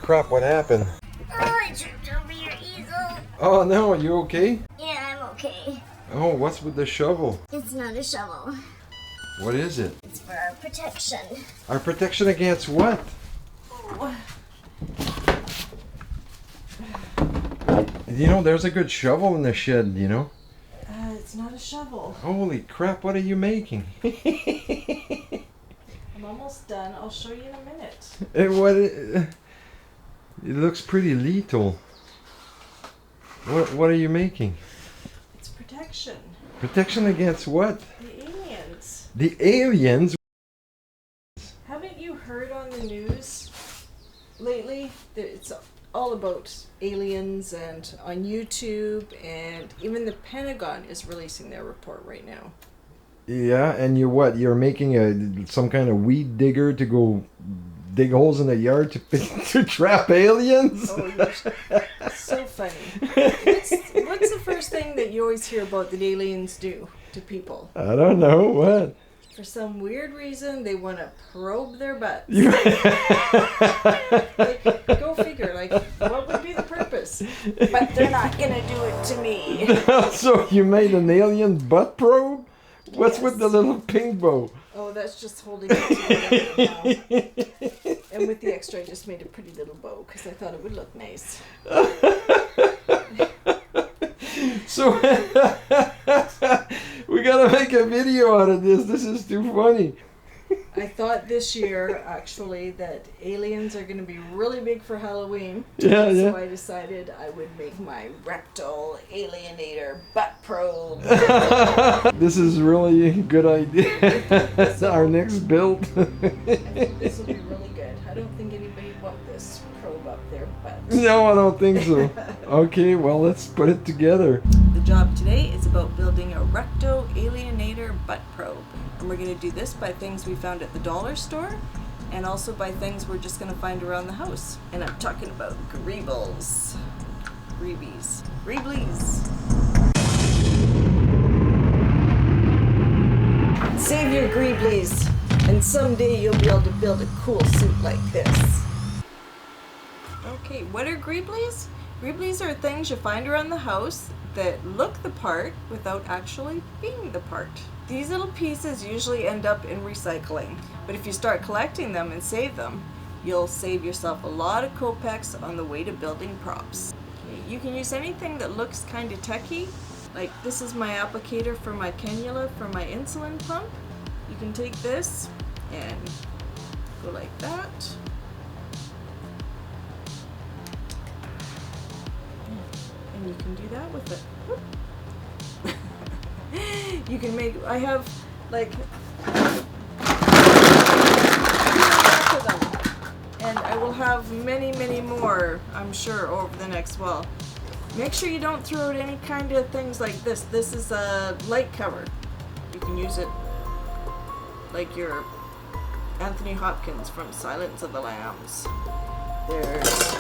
crap, what happened? Oh, I tripped over your easel. Oh no, you okay? Yeah, I'm okay. Oh, what's with the shovel? It's not a shovel. What is it? It's for our protection. Our protection against what? Oh. You know, there's a good shovel in the shed, you know? It's not a shovel. Holy crap, what are you making? I'm almost done. I'll show you in a minute. It looks pretty lethal. What are you making? It's protection. Protection against what? The aliens. The aliens? Haven't you heard on the news lately that it's all about aliens, and on YouTube, and even the Pentagon is releasing their report right now. Yeah, and you're making some kind of weed digger to go dig holes in the yard to trap aliens? Oh, you're so funny. What's the first thing that you always hear about that aliens do to people? I don't know, what? For some weird reason, they want to probe their butts. Like, go figure, like, what would be the purpose? But they're not going to do it to me. So you made an alien butt probe? What's Yes. with the little ping bow? Oh, that's just holding it together now. And with the extra, I just made a pretty little bow because I thought it would look nice. So we gotta make a video out of this. This is too funny. I thought this year, actually, that aliens are going to be really big for Halloween. Yeah, So yeah. I decided I would make my rectal alienator butt probe. This is really a good idea. That's our next build. I think this will be really good. I don't think anybody would want this probe up their butt. No, I don't think so. Okay, well, let's put it together. The job today is about building a recto alienator butt probe. And we're going to do this by things we found at the dollar store, and also by things we're just going to find around the house. And I'm talking about Grebblies. Grebblies. Save your Grebblies, and someday you'll be able to build a cool suit like this. Okay, what are Grebblies? Grebblies are things you find around the house that look the part without actually being the part. These little pieces usually end up in recycling, but if you start collecting them and save them, you'll save yourself a lot of kopecks on the way to building props. Okay, you can use anything that looks kind of techy, like this is my applicator for my cannula for my insulin pump. You can take this and go like that. And you can do that with it. Whoop. You can make, I have like of them, and I will have many more, I'm sure, over the next while. Make sure you don't throw out any kind of things like this. This is a light cover. You can use it like your Anthony Hopkins from Silence of the Lambs. There's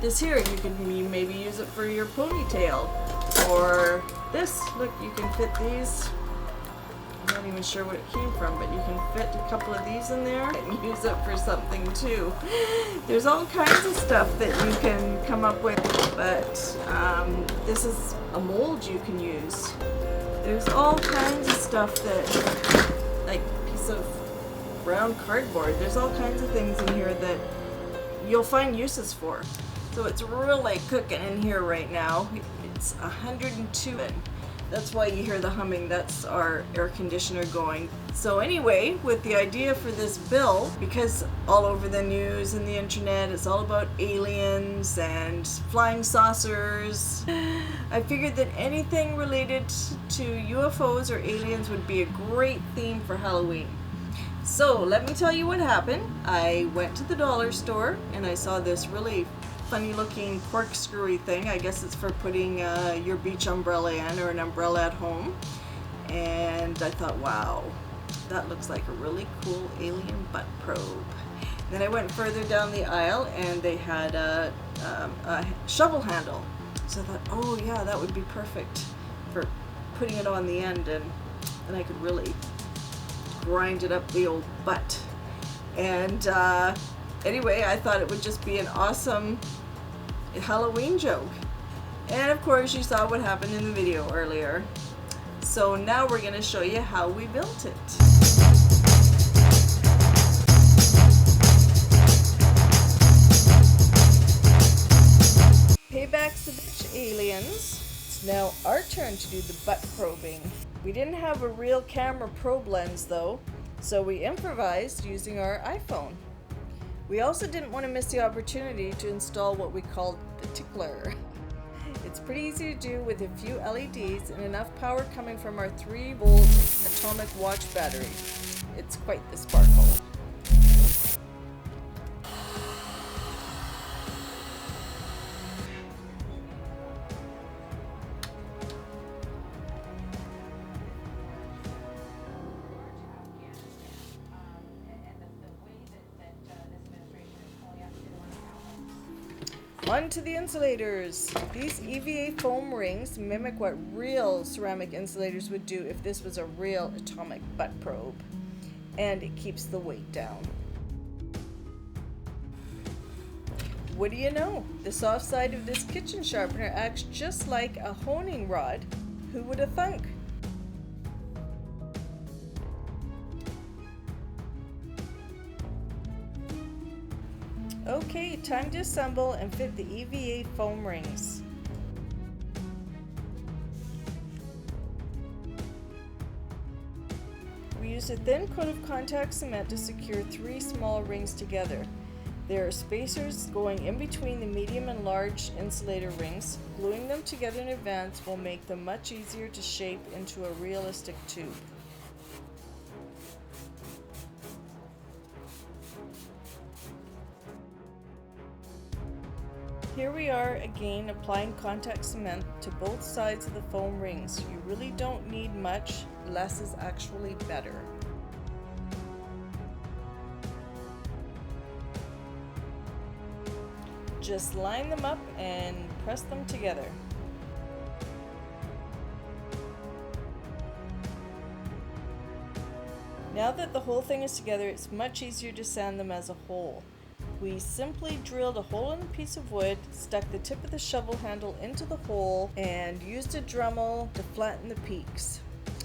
this here, you can maybe use it for your ponytail, or this, look, you can fit these. I'm not even sure what it came from, but you can fit a couple of these in there and use it for something too. There's all kinds of stuff that you can come up with, but this is a mold you can use. There's all kinds of stuff that, like a piece of brown cardboard, there's all kinds of things in here that you'll find uses for. So it's really cooking in here right now. It's 102. That's why you hear the humming. That's our air conditioner going. So anyway, with the idea for this build, because all over the news and the internet, it's all about aliens and flying saucers, I figured that anything related to UFOs or aliens would be a great theme for Halloween. So let me tell you what happened. I went to the dollar store and I saw this really funny looking corkscrewy thing. I guess it's for putting your beach umbrella in, or an umbrella at home. And I thought, wow, that looks like a really cool alien butt probe. Then I went further down the aisle and they had a shovel handle. So I thought, oh yeah, that would be perfect for putting it on the end, and then I could really grind it up the old butt. And Anyway, I thought it would just be an awesome Halloween joke. And of course, you saw what happened in the video earlier. So now we're going to show you how we built it. Payback's the bitch, aliens. It's now our turn to do the butt probing. We didn't have a real camera probe lens though, so we improvised using our iPhone. We also didn't want to miss the opportunity to install what we called the tickler. It's pretty easy to do with a few LEDs and enough power coming from our 3-volt atomic watch battery. It's quite the sparkle. On to the insulators. These EVA foam rings mimic what real ceramic insulators would do if this was a real atomic butt probe. And it keeps the weight down. What do you know? The soft side of this kitchen sharpener acts just like a honing rod. Who would have thunk? Okay, time to assemble and fit the EVA foam rings. We used a thin coat of contact cement to secure 3 small rings together. There are spacers going in between the medium and large insulator rings. Gluing them together in advance will make them much easier to shape into a realistic tube. Here we are again applying contact cement to both sides of the foam rings. You really don't need much, less is actually better. Just line them up and press them together. Now that the whole thing is together, it's much easier to sand them as a whole. We simply drilled a hole in a piece of wood, stuck the tip of the shovel handle into the hole, and used a Dremel to flatten the peaks.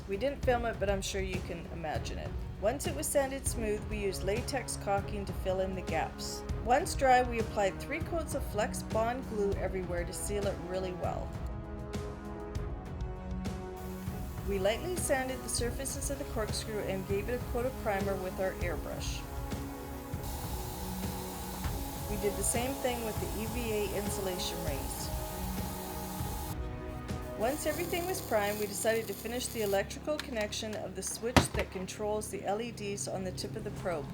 We didn't film it, but I'm sure you can imagine it. Once it was sanded smooth, we used latex caulking to fill in the gaps. Once dry, we applied 3 coats of Flex Bond glue everywhere to seal it really well. We lightly sanded the surfaces of the corkscrew and gave it a coat of primer with our airbrush. We did the same thing with the EVA insulation rings. Once everything was primed, we decided to finish the electrical connection of the switch that controls the LEDs on the tip of the probe.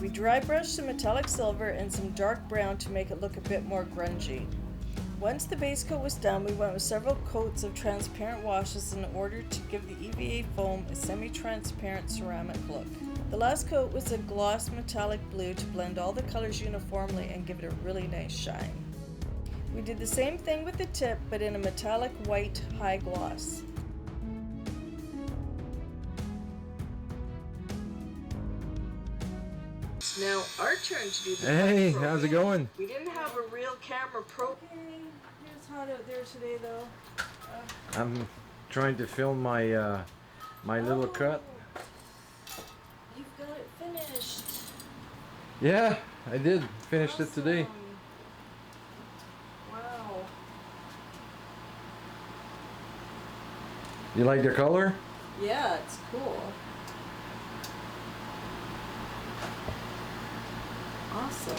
We dry brushed some metallic silver and some dark brown to make it look a bit more grungy. Once the base coat was done, we went with several coats of transparent washes in order to give the EVA foam a semi-transparent ceramic look. The last coat was a gloss metallic blue to blend all the colors uniformly and give it a really nice shine. We did the same thing with the tip, but in a metallic white high gloss. Now our turn to do the Hey, butt how's it probing. going? We didn't have a real camera probe. Okay, it's hot out there today though. I'm trying to film my my little cut. You've got it finished. Yeah, I did. Finished it today. Awesome. Wow. You like the color? Yeah, it's cool. Awesome.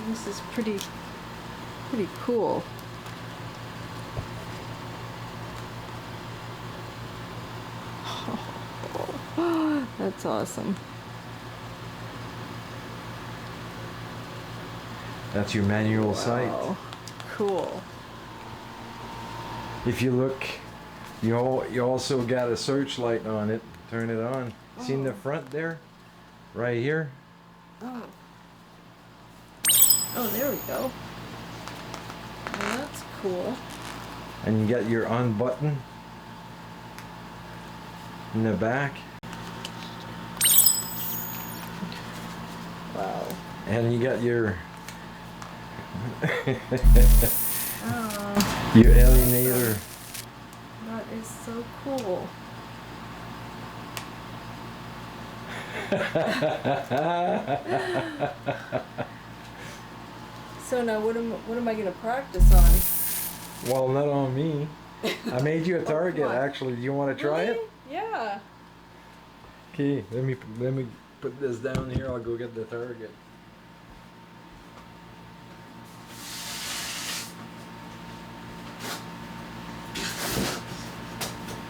This is pretty cool. That's awesome. That's your manual sight. Wow. Cool. If you look You also got a searchlight on it. Turn it on. See in the front there? Right here? Oh. Oh, there we go. Well, that's cool. And you got your on button in the back. Wow. And you got your Oh, your alienator. that is so cool. So now what am I gonna practice on? Well, not on me. I made you a target. come on. Actually, do you want to try it? Really? Yeah. Okay, let me put this down here. I'll go get the target.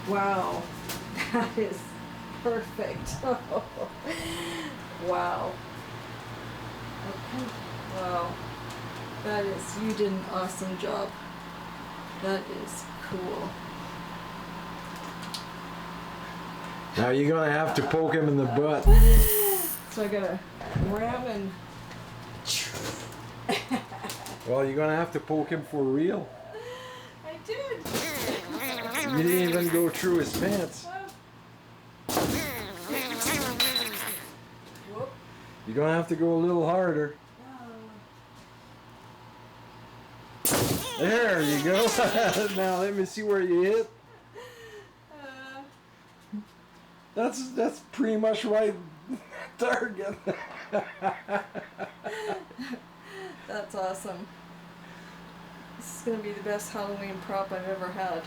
Wow. That is perfect. Wow. Okay. Wow. That is, you did an awesome job. That is cool. Now you're gonna have to poke him in the butt. So I gotta ram and. Well, you're gonna have to poke him for real. I did. You didn't even go through his pants. Whoop. You're gonna have to go a little harder. There you go. Now let me see where you hit. That's pretty much right target. That's awesome. This is gonna be the best Halloween prop I've ever had.